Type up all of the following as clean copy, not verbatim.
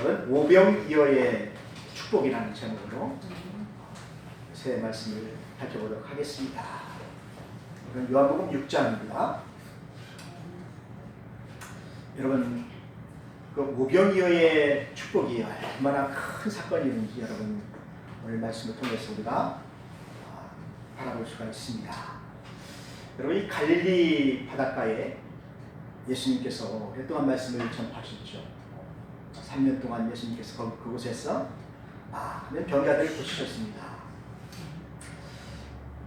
오늘은 오병이어의 축복이라는 제목으로 새 말씀을 살펴보도록 하겠습니다. 오늘은 요한복음 6장입니다. 여러분, 그 오병이어의 축복이 얼마나 큰 사건이었는지 여러분 오늘 말씀을 통해서 우리가 바라볼 수가 있습니다. 여러분, 이 갈릴리 바닷가에 예수님께서 오랫동안 말씀을 전파하셨죠. 3년 동안 예수님께서 그곳에서 많은 병자들을 고치셨습니다.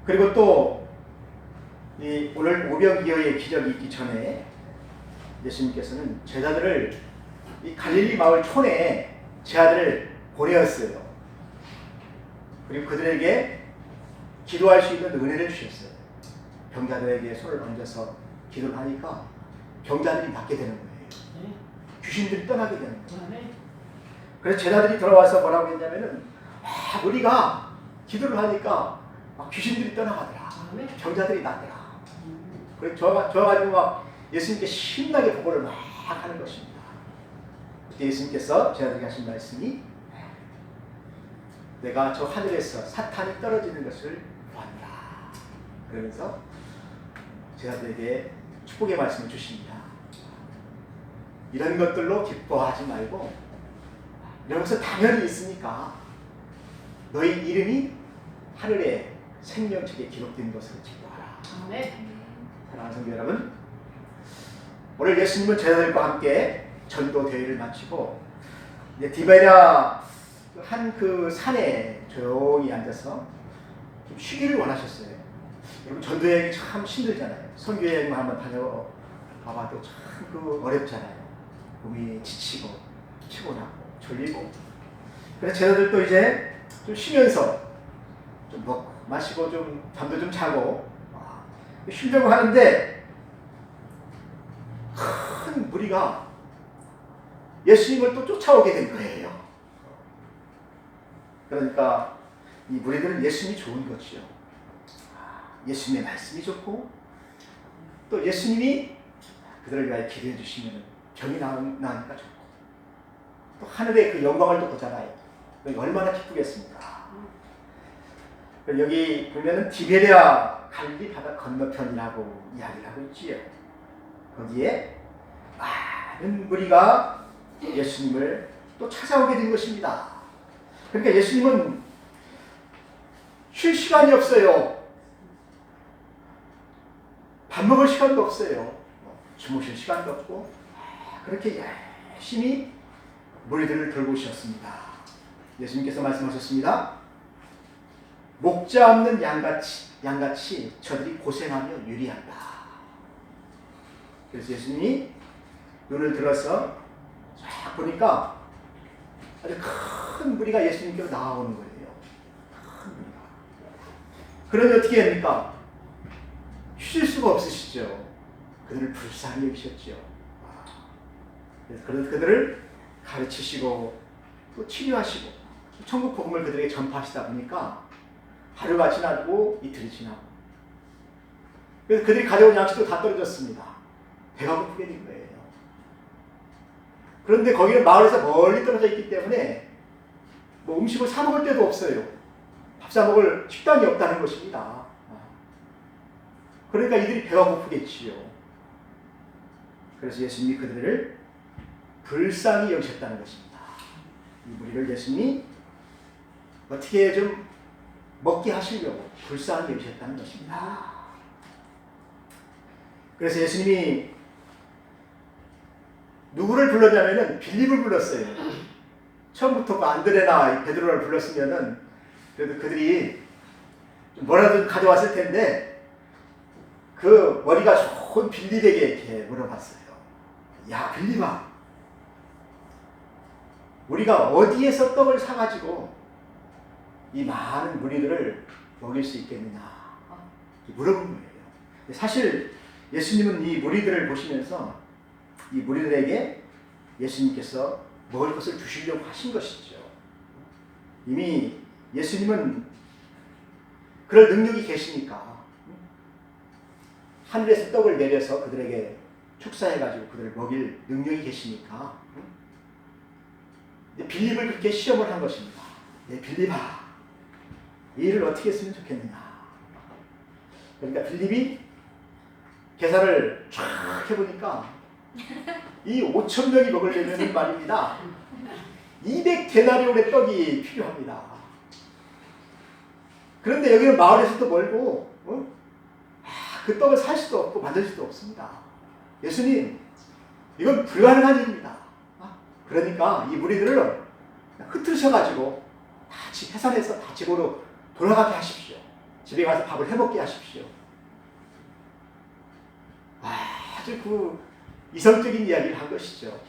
그리고 또 이 오늘 오병이어의 기적이 있기 전에 예수님께서는 제자들을 이 갈릴리 마을 촌에 제자들을 보내었어요. 그리고 그들에게 기도할 수 있는 은혜를 주셨어요. 병자들에게 손을 얹어서 기도를 하니까 병자들이 낫게 되는 거예요. 귀신들이 떠나게 되는 거예요. 그래서 제자들이 돌아와서 뭐라고 했냐면은 우리가 기도를 하니까 귀신들이 떠나가더라. 병자들이 낫더라. 그래서 저가지고 막 예수님께 신나게 보고를 막 하는 것입니다. 그때 예수님께서 제자들에게 하신 말씀이 내가 저 하늘에서 사탄이 떨어지는 것을 보았다. 그러면서 제자들에게 축복의 말씀을 주십니다. 이런 것들로 기뻐하지 말고 이런 것은 당연히 있으니까 너희 이름이 하늘의 생명책에 기록된 것을 기뻐하라. 사랑하는 성도 여러분, 오늘 예수님은 제자들과 함께 전도 대회를 마치고 이제 디베랴 한 그 산에 조용히 앉아서 좀 쉬기를 원하셨어요. 여러분, 전도 여행이 참 힘들잖아요. 선교 여행만 한번 다녀봐도 참 그 어렵잖아요. 몸이 지치고 피곤하고 졸리고. 그래서 제자들도 이제 좀 쉬면서 좀 먹고 마시고 좀 잠도 좀 자고 쉬려고 하는데 큰 무리가 예수님을 또 쫓아오게 된 거예요. 그러니까 이 무리들은 예수님이 좋은 거지요. 예수님의 말씀이 좋고 또 예수님이 그들을 위하여 기도해 주시면 병이 나으니까 좋고 또 하늘의 그 영광을 또 보잖아요. 얼마나 기쁘겠습니까? 여기 보면은 디베랴 갈릴리 바다 건너편이라고 이야기를 하고 있지요. 거기에 많은 무리가 예수님을 또 찾아오게 된 것입니다. 그러니까 예수님은 쉴 시간이 없어요. 밥 먹을 시간도 없어요. 주무실 시간도 없고 그렇게 열심히 무리들을 돌보셨습니다. 예수님께서 말씀하셨습니다. 목자 없는 양같이 저들이 고생하며 유리한다. 그래서 예수님이 눈을 들어서 쫙 보니까 아주 큰 무리가 예수님께로 나아오는 거예요. 큰 무리가. 그러니 어떻게 합니까? 쉴 수가 없으시죠. 그들을 불쌍히 여기셨죠. 그래서 그들을 가르치시고 또 치료하시고 천국 복음을 그들에게 전파하시다 보니까 하루가 지나고 이틀이 지나고 그래서 그들이 가져온 양식도 다 떨어졌습니다. 배가 고프게 된 거예요. 그런데 거기는 마을에서 멀리 떨어져 있기 때문에 뭐 음식을 사 먹을 데도 없어요. 밥 사 먹을 식당이 없다는 것입니다. 그러니까 이들이 배가 고프겠지요. 그래서 예수님이 그들을 불쌍히 여기셨다는 것입니다. 이 무리를 예수님이 어떻게 좀 먹게 하시려고 불쌍히 여기셨다는 것입니다. 그래서 예수님이 누구를 불렀냐면은 빌립을 불렀어요. 처음부터 그 안드레나 베드로를 불렀으면은 그래도 그들이 뭐라도 가져왔을 텐데 그 머리가 좋은 빌립에게 이렇게 물어봤어요. 야, 빌립아, 우리가 어디에서 떡을 사가지고 이 많은 무리들을 먹일 수 있겠느냐 물어본 거예요. 사실 예수님은 이 무리들을 보시면서 이 무리들에게 예수님께서 먹을 것을 주시려고 하신 것이죠. 이미 예수님은 그럴 능력이 계시니까 하늘에서 떡을 내려서 그들에게 축사해가지고 그들을 먹일 능력이 계시니까 빌립을 그렇게 시험을 한 것입니다. 빌립아, 이 일을 어떻게 했으면 좋겠느냐. 그러니까 빌립이 계산을 쫙 해보니까 이 5,000명이 먹으려면 말입니다. 200데나리온의 떡이 필요합니다. 그런데 여기는 마을에서도 멀고 그 떡을 살 수도 없고 만들 수도 없습니다. 예수님, 이건 불가능한 일입니다. 그러니까 이 무리들을 흩으셔가지고 다 해산해서 다 집으로 돌아가게 하십시오. 집에 가서 밥을 해먹게 하십시오. 아주 그 이성적인 이야기를 한 것이죠.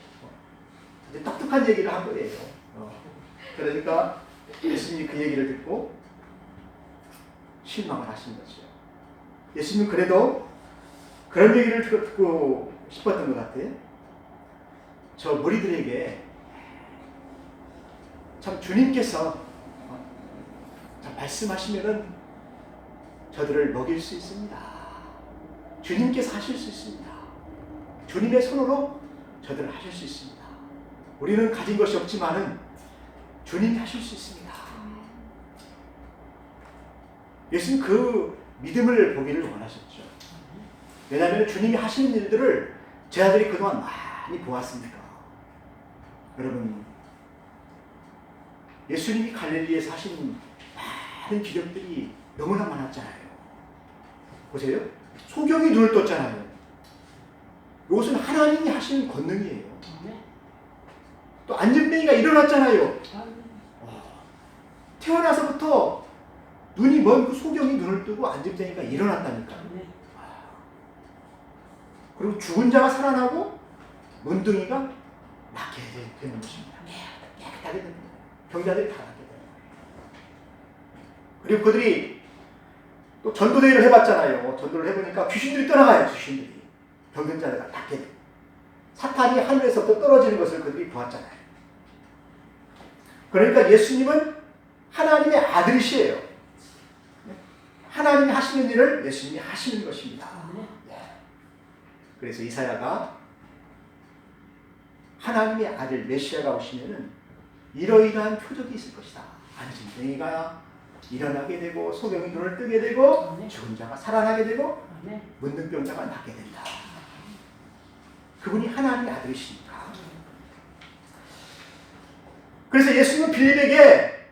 아주 똑똑한 얘기를 한 거예요. 그러니까 예수님이 그 얘기를 듣고 실망을 하신 거죠. 예수님은 그래도 그런 얘기를 듣고 싶었던 것 같아요. 저 무리들에게 참 주님께서 말씀하시면은 저들을 먹일 수 있습니다. 주님께서 하실 수 있습니다. 주님의 손으로 저들을 하실 수 있습니다. 우리는 가진 것이 없지만은 주님이 하실 수 있습니다. 예수님 그 믿음을 보기를 원하셨죠. 왜냐하면 주님이 하시는 일들을 제 아들이 그동안 많이 보았으니까. 여러분, 예수님이 갈릴리에서 하신 많은 기적들이 너무나 많았잖아요. 보세요. 소경이 눈을 떴잖아요. 이것은 하나님이 하시는 권능이에요. 또 안진뱅이가 일어났잖아요. 태어나서부터 눈이 먼 그 소경이 눈을 뜨고 안진뱅이가 일어났다니까요. 그리고 죽은 자가 살아나고 문둥이가 낫게 되는 것입니다. 깨끗하게 되는 거예요. 병자들이 다 낫게 되는 거예요. 그리고 그들이 또 전도대회를 해봤잖아요. 전도를 해보니까 귀신들이 떠나가요. 귀신들이. 병든 자들가 낫게 돼요. 사탄이 하늘에서부터 떨어지는 것을 그들이 보았잖아요. 그러니까 예수님은 하나님의 아들이시에요. 하나님이 하시는 일을 예수님이 하시는 것입니다. 그래서 이사야가 하나님의 아들 메시아가 오시면은 이러이러한 표적이 있을 것이다. 안진뱅이가 일어나게 되고 소경이 눈을 뜨게 되고 죽은 자가 살아나게 되고 문둥병자가 낫게 된다. 그분이 하나님의 아들이시니까. 그래서 예수님은 빌립에게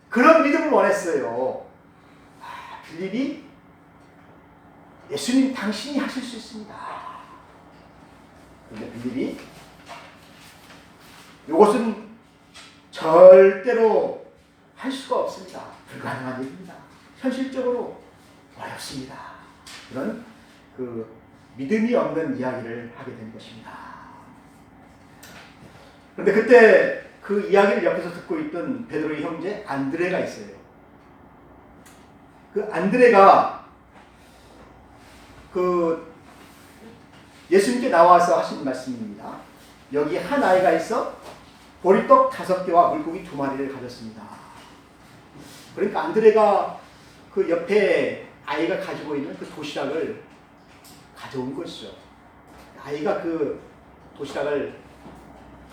그런 믿음을 원했어요. 빌립이 예수님 당신이 하실 수 있습니다. 그런데 빌립이 이것은 절대로 할 수가 없습니다. 불가능한 일입니다. 현실적으로 어렵습니다. 그런 그 믿음이 없는 이야기를 하게 된 것입니다. 그런데 그때 그 이야기를 옆에서 듣고 있던 베드로의 형제 안드레가 있어요. 그 안드레가 그 예수님께 나와서 하신 말씀입니다. 여기 한 아이가 있어 보리떡 5개와 물고기 2마리를 가졌습니다. 그러니까 안드레가 그 옆에 아이가 가지고 있는 그 도시락을 가져온 것이죠. 아이가 그 도시락을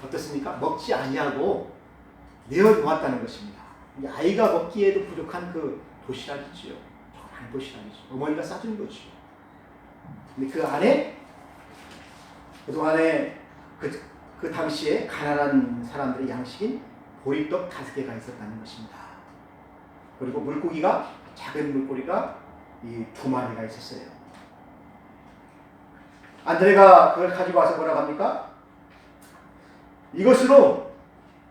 어떻습니까? 먹지 아니하고 내어놓았다는 것입니다. 아이가 먹기에도 부족한 그 도시락이지요. 조그만 도시락이죠. 어머니가 싸준 거죠. 근데 그 안에 그동안에 그 당시에 가난한 사람들의 양식인 보리떡 5개가 있었다는 것입니다. 그리고 물고기가 작은 물고기가 이 2마리가 있었어요. 안드레가 그걸 가지고 와서 뭐라고 합니까? 이것으로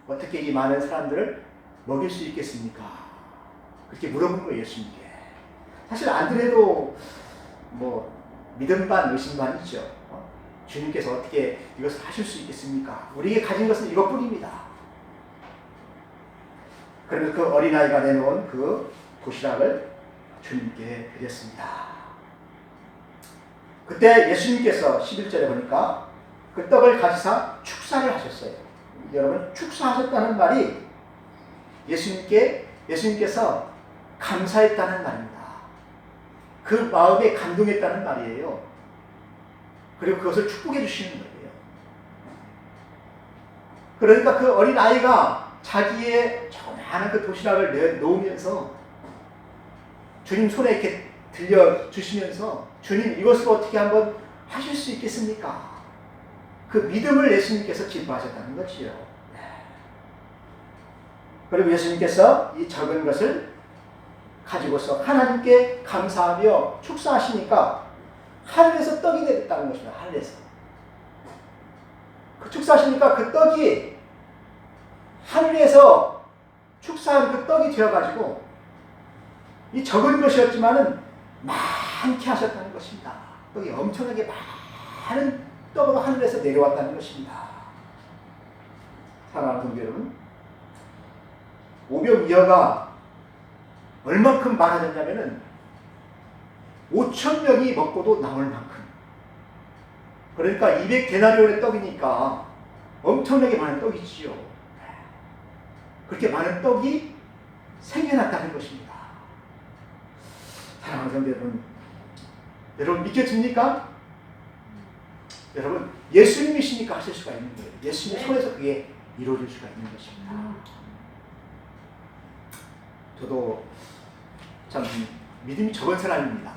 어떻게 이 많은 사람들을 먹일 수 있겠습니까? 그렇게 물어본 거예요, 예수님께. 사실 안드레도 뭐 믿음 반 의심 반이죠. 주님께서 어떻게 이것을 하실 수 있겠습니까? 우리에게 가진 것은 이것뿐입니다. 그래서 그 어린아이가 내놓은 그 도시락을 주님께 드렸습니다. 그때 예수님께서 11절에 보니까 그 떡을 가지사 축사를 하셨어요. 여러분, 축사하셨다는 말이 예수님께서 감사했다는 말입니다. 그 마음에 감동했다는 말이에요. 그리고 그것을 축복해 주시는 거예요. 그러니까 그 어린 아이가 자기의 조그마한 그 도시락을 놓으면서 주님 손에 이렇게 들려주시면서 주님 이것을 어떻게 한번 하실 수 있겠습니까? 그 믿음을 예수님께서 기뻐하셨다는 것이요. 그리고 예수님께서 이 적은 것을 가지고서 하나님께 감사하며 축사하시니까 하늘에서 떡이 내렸다는 것입니다. 하늘에서. 그 축사하시니까 그 떡이 하늘에서 축사한 그 떡이 되어가지고 이 적은 것이었지만은 많게 하셨다는 것입니다. 떡이 엄청나게 많은 떡으로 하늘에서 내려왔다는 것입니다. 사랑하는 성도 여러분, 오병이어가 얼만큼 많아졌냐면은 5,000명이 먹고도 남을 만큼. 그러니까 200데나리온의 떡이니까 엄청나게 많은 떡이지요. 그렇게 많은 떡이 생겨났다는 것입니다. 사랑하는 성도 여러분, 여러분 믿겨집니까? 여러분 예수님이시니까 하실 수가 있는 거예요. 예수님 손에서 그게 이루어질 수가 있는 것입니다. 저도 참 믿음이 적은 사람입니다.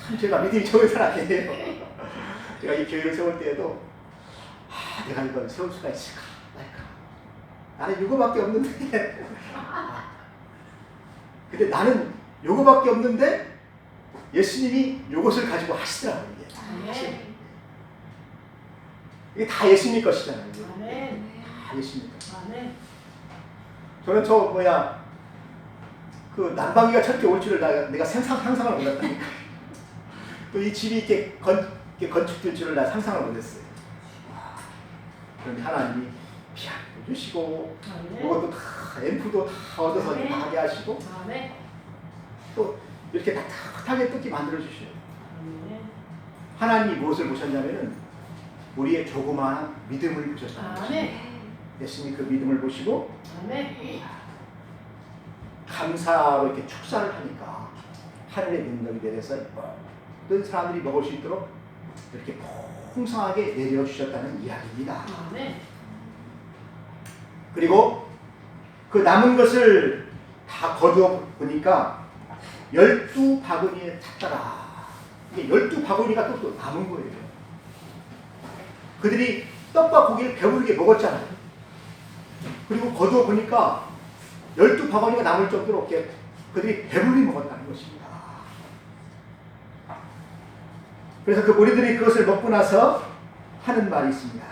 참 제가 믿음이 적은 사람이에요. 제가 이 교회를 세울 때에도 내가 이걸 세울 수가 있을까 말까. 나는 요거밖에 없는데 근데 나는 요거밖에 없는데 예수님이 요것을 가지고 하시더라고요. 이게 다 예수님 것이잖아요. 다 예수님 것. 저는 그 난방비가 저렇게 올 줄을 내가 상상을 못했다니까. 또 이 집이 이렇게 건축될 줄을 나 상상을 못했어요. 그런데 하나님이 피아노 주시고 그것도 다 앰프도 다 얻어서 다 하게 하시고 또 이렇게 따뜻하게 뜯기 만들어 주셔요. 하나님이 무엇을 보셨냐면은 우리의 조그마한 믿음을 보셨습니다. 예수님이 그 믿음을 보시고 감사로 이렇게 축사를 하니까 하늘의 능력이 내려서 모든 사람들이 먹을 수 있도록 이렇게 풍성하게 내려주셨다는 이야기입니다. 그리고 그 남은 것을 다 거두어 보니까 12바구니에 찼더라. 이게 12바구니가 또 남은 거예요. 그들이 떡과 고기를 배부르게 먹었잖아요. 그리고 거두어 보니까 12바구니가 남을 정도로 이렇게 그들이 배불리 먹었다는 것입니다. 그래서 그 무리들이 그것을 먹고 나서 하는 말이 있습니다.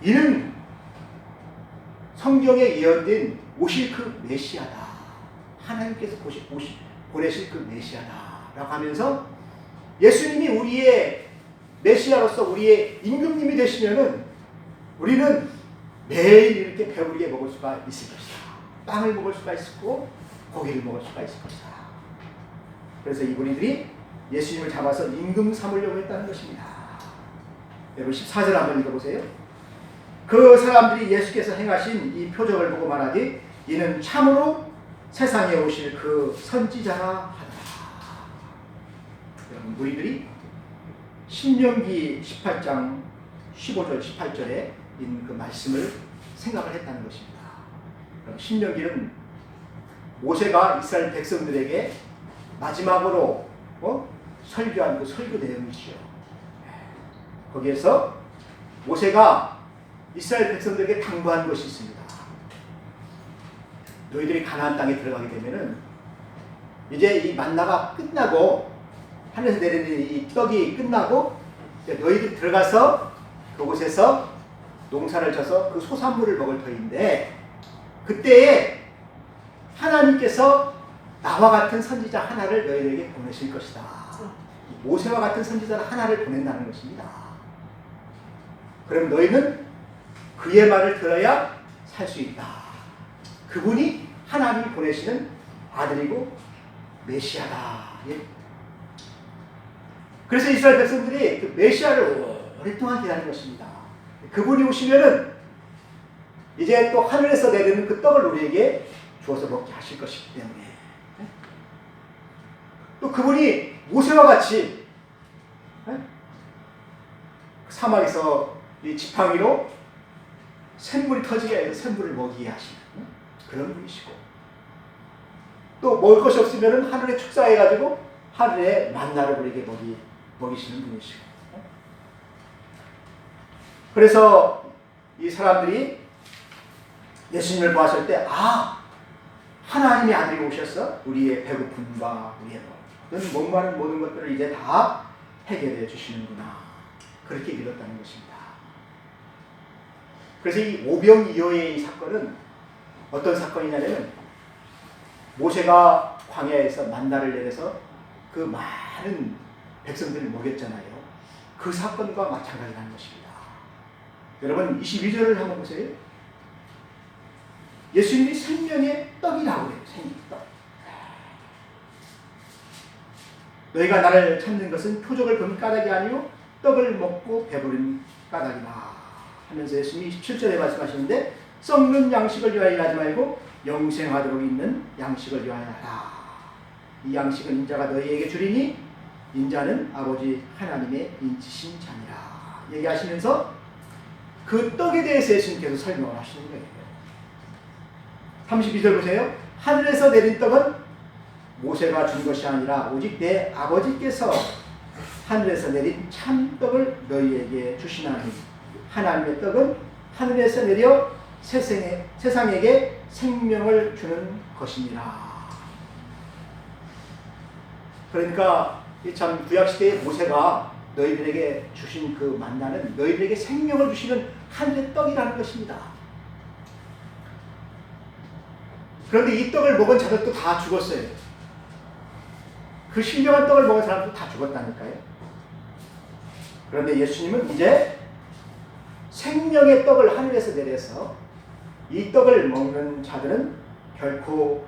이는 성경에 예언된 오실 그 메시아다. 하나님께서 보내실 그 메시아다 라고 하면서 예수님이 우리의 메시아로서 우리의 임금님이 되시면은 우리는 매일 이렇게 배부르게 먹을 수가 있을 것이다. 빵을 먹을 수가 있고 고기를 먹을 수가 있을 것이다. 그래서 이 무리들이 예수님을 잡아서 임금 삼으려고 했다는 것입니다. 여러분 14절 한번 읽어보세요. 그 사람들이 예수께서 행하신 이 표적을 보고 말하되 이는 참으로 세상에 오실 그 선지자라 하더라. 여러분 무리들이 신명기 18장 15절 18절에 있는 그 말씀을 생각을 했다는 것입니다. 신명기는 모세가 이스라엘 백성들에게 마지막으로 설교한 그 설교 내용이죠. 거기에서 모세가 이스라엘 백성들에게 당부한 것이 있습니다. 너희들이 가나안 땅에 들어가게 되면은 이제 이 만나가 끝나고 하늘에서 내리는 이 떡이 끝나고 너희들이 들어가서 그곳에서 농사를 져서 그 소산물을 먹을 터인데 그때에 하나님께서 나와 같은 선지자 하나를 너희에게 보내실 것이다. 모세와 같은 선지자 하나를 보낸다는 것입니다. 그럼 너희는 그의 말을 들어야 살 수 있다. 그분이 하나님이 보내시는 아들이고 메시아다. 예. 그래서 이스라엘 백성들이 그 메시아를 오랫동안 기다린 것입니다. 그분이 오시면은 이제 또 하늘에서 내리는 그 떡을 우리에게 주어서 먹게 하실 것이기 때문에 또 그분이 모세와 같이 사막에서 이 지팡이로 샘물이 터지게 해서 샘물을 먹이게 하시는 그런 분이시고, 또 먹을 것이 없으면 하늘에 축사해가지고 하늘에 만나를 우리에게 먹이시는 분이시고. 그래서 이 사람들이 예수님을 보았을 때, 하나님의 아들이 오셔서 우리의 배고픔과 우리의 목마른 모든 것들을 이제 다 해결해 주시는구나, 그렇게 믿었다는 것입니다. 그래서 이 오병이어의 이 사건은 어떤 사건이냐면, 모세가 광야에서 만나를 내려서 그 많은 백성들을 먹였잖아요. 그 사건과 마찬가지라는 것입니다. 여러분 22절을 한번 보세요. 예수님이 생명의 떡이라고 해요. 생명떡. 너희가 나를 찾는 것은 표적을 본 까닭이 아니요 떡을 먹고 배부른 까닭이다 하면서 예수님이 27절에 말씀하시는데, 썩는 양식을 위하여 하지 말고 영생하도록 있는 양식을 위하여 하라. 이 양식은 인자가 너희에게 주리니 인자는 아버지 하나님의 인치신 자니라 얘기하시면서 그 떡에 대해서 예수님께서 설명을 하시는 거예요. 32절 보세요. 하늘에서 내린 떡은 모세가 준 것이 아니라 오직 내 아버지께서 하늘에서 내린 참떡을 너희에게 주시나니 하나님의 떡은 하늘에서 내려 세상에게 생명을 주는 것이니라. 그러니까 참 구약시대의 모세가 너희들에게 주신 그 만나는 너희들에게 생명을 주시는 하늘의 떡이라는 것입니다. 그런데 이 떡을 먹은 자들도 다 죽었어요. 그 신령한 떡을 먹은 사람도 다 죽었다니까요. 그런데 예수님은 이제 생명의 떡을 하늘에서 내려서 이 떡을 먹는 자들은 결코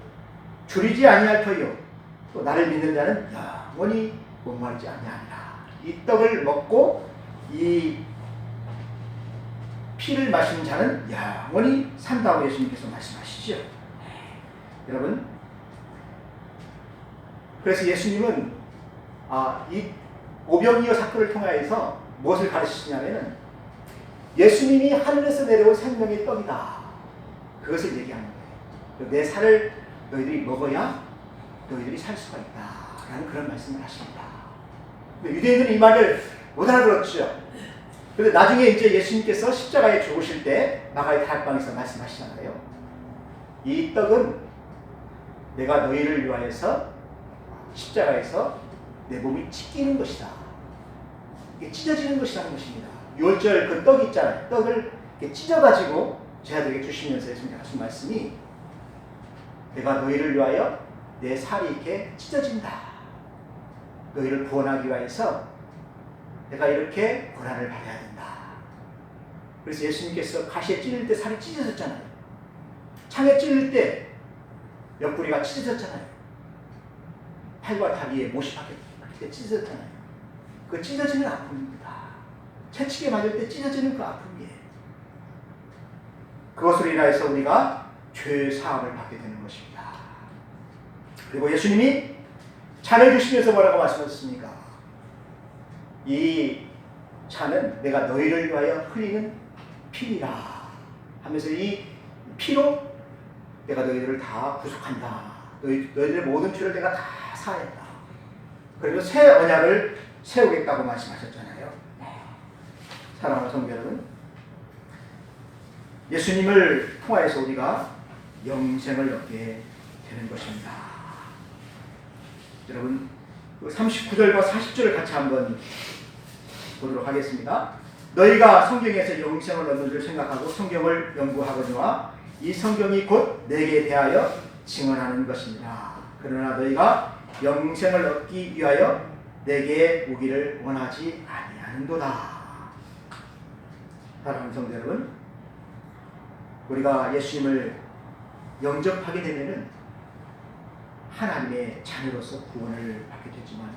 줄이지 아니할 터이요 또 나를 믿는 자는 영원히 목마르지 아니하리라. 이 떡을 먹고 이 피를 마시는 자는 영원히 산다고 예수님께서 말씀하시죠. 여러분, 그래서 예수님은 이 오병이어 사건을 통하여서 무엇을 가르치시냐면, 예수님이 하늘에서 내려온 생명의 떡이다, 그것을 얘기하는 거예요. 내 살을 너희들이 먹어야 너희들이 살 수가 있다 라는 그런 말씀을 하십니다. 유대인들은 이 말을 못 알아들었죠. 그런데 나중에 이제 예수님께서 십자가에 죽으실 때 마가의 다락방에서 말씀하시잖아요. 이 떡은 내가 너희를 위하여서 십자가에서 내 몸이 찢기는 것이다, 이게 찢어지는 것이라는 것입니다. 6절 그 떡이 있잖아요. 떡을 이렇게 찢어가지고 제자들에게 주시면서 예수님께서 하신 말씀이, 내가 너희를 위하여 내 살이 이렇게 찢어진다, 너희를 구원하기 위해서 내가 이렇게 고난을 받아야 된다. 그래서 예수님께서 가시에 찔릴 때 살이 찢어졌잖아요. 창에 찔릴 때 옆구리가 찢어졌잖아요. 팔과 다리에 못이 박힐 때 찢어졌잖아요. 그 찢어지는 아픔입니다. 채찍에 맞을 때 찢어지는 그 아픔이에요. 그것으로 인하여서 우리가 죄의 사함을 받게 되는 것입니다. 그리고 예수님이 잔을 주시면서 뭐라고 말씀하셨습니까? 이 잔은 내가 너희를 위하여 흘리는 피이라 하면서 이 피로 내가 너희들을 다 구속한다. 너희들의 모든 죄를 내가 다 사했다. 그리고 새 언약을 세우겠다고 말씀하셨잖아요. 사랑하는 성도 여러분, 예수님을 통하여서 우리가 영생을 얻게 되는 것입니다. 여러분, 39절과 40절을 같이 한번 보도록 하겠습니다. 너희가 성경에서 영생을 얻는 줄 생각하고 성경을 연구하거니와 이 성경이 곧 내게 대하여 증언하는 것입니다. 그러나 너희가 영생을 얻기 위하여 내게 오기를 원하지 아니하는도다. 사랑하는 성도 여러분, 우리가 예수님을 영접하게 되면은 하나님의 자녀로서 구원을 받게 되지만,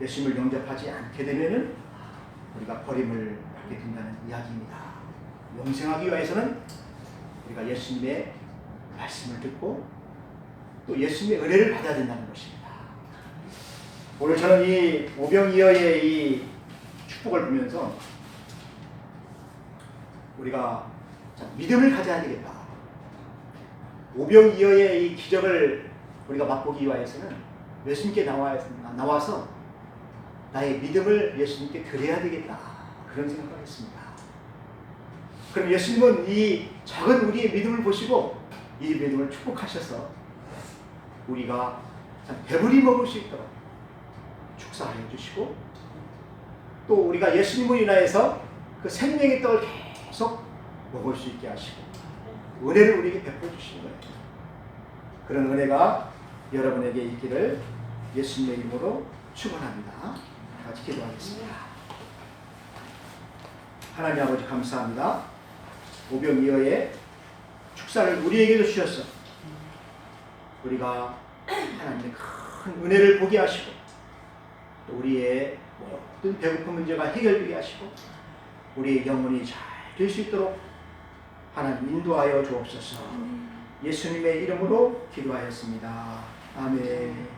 예수님을 영접하지 않게 되면은 우리가 버림을 받게 된다는 이야기입니다. 영생하기 위해서는 우리가 예수님의 말씀을 듣고 또 예수님의 은혜를 받아야 된다는 것입니다. 오늘 저는 이 오병이어의 이 축복을 보면서 우리가 자, 믿음을 가져야 되겠다. 오병이어의 이 기적을 우리가 맛보기 위해서는 예수님께 나와서 나의 믿음을 예수님께 드려야 되겠다. 그런 생각을 했습니다. 그럼 예수님은 이 작은 우리의 믿음을 보시고 이 믿음을 축복하셔서 우리가 배부리 먹을 수 있도록 축사하여 주시고 또 우리가 예수님을 인하여서 그 생명의 떡을 계속 먹을 수 있게 하시고 은혜를 우리에게 베풀어 주시는 거예요. 그런 은혜가 여러분에게 있기를 예수님의 이름으로 축원합니다. 같이 기도하겠습니다. 하나님 아버지 감사합니다. 오병이어의 축사를 우리에게도 주셔서 우리가 하나님의 큰 은혜를 보게 하시고 또 우리의 모든 배고픈 문제가 해결되게 하시고 우리의 영혼이 잘 될 수 있도록 하나님 인도하여 주옵소서. 예수님의 이름으로 기도하였습니다. 아멘.